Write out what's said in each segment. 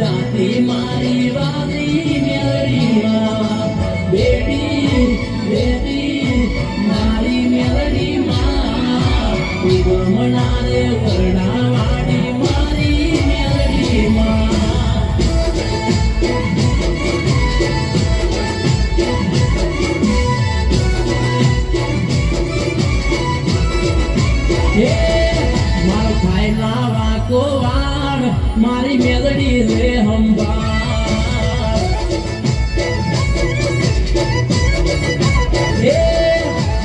જાતી મારી વાલી મેલડીમાં બેડી બેડી મારી મેલડીમાં ઉગમણારે વરણાવાડી મારી મેલડીમાં મારો ભાઈ ના વાકો વાળ મારી મેલડી રે હંભાળ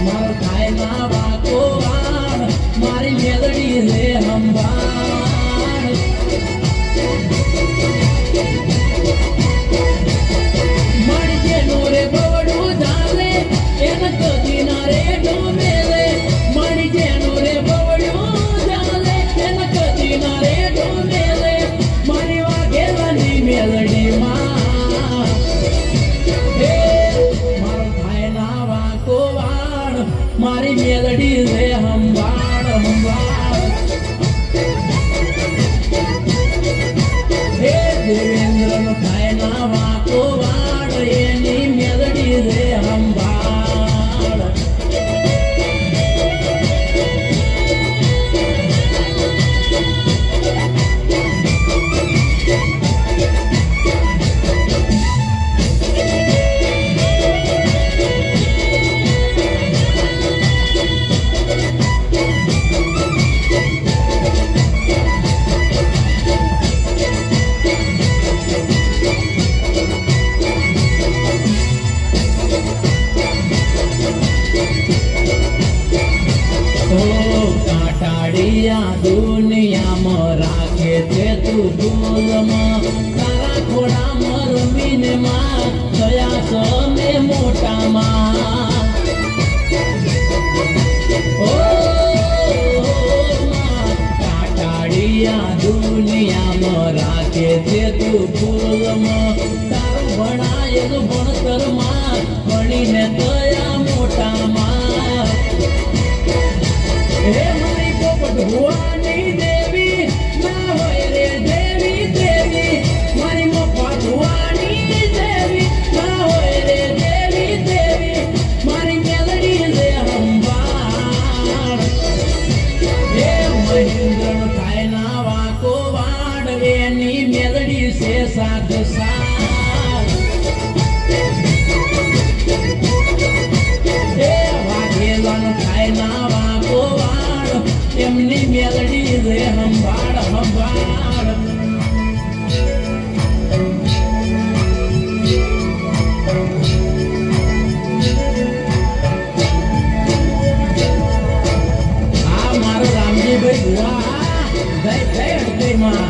મારો ભાઈ ના વાકો વાળ મારી મેલડી રે હંભાળ મારી જેનો રે બવડું ઝાલે એને કદી ના રે ડોમેલે મારી જેનો રે મેલડીમાં મારો ભાઈ ના વાકો વાળ મારી મેલડી રે હંભાળ હંભાળ દેવેન્દ્ર નો ભાઈ ના વાકો વાળ એની મેલડી રે હંભાળ દુનિયામાં રાખે છે તું ભૂલમાં તારા ખોડામાં રમીને માં થયા સમે મોટામાં કાટાડિયા દુનિયામાં રાખે છે તું ભૂલમાં તારું ભણાયેલું ભણતરમાં ભણીને થયા મોટામાં હે મારી પોપટ ભુવાની દેવી ના હોય રે દેવી દેવી મારી મોપા ભુવાની દેવી ના હોય રે દેવી દેવી મારી મેલડી રે હંભાળ હે મહેન્દ્ર થાય ના વાકો વાડ એની મેલડી છે સાધ સાથ હે વાઘેલાનો થાય ના વાકો એમની મેલડી રે હંભાળ હંભાળ આ મારો રામજીભાઈ ભુવા જય જય હૃદયમાં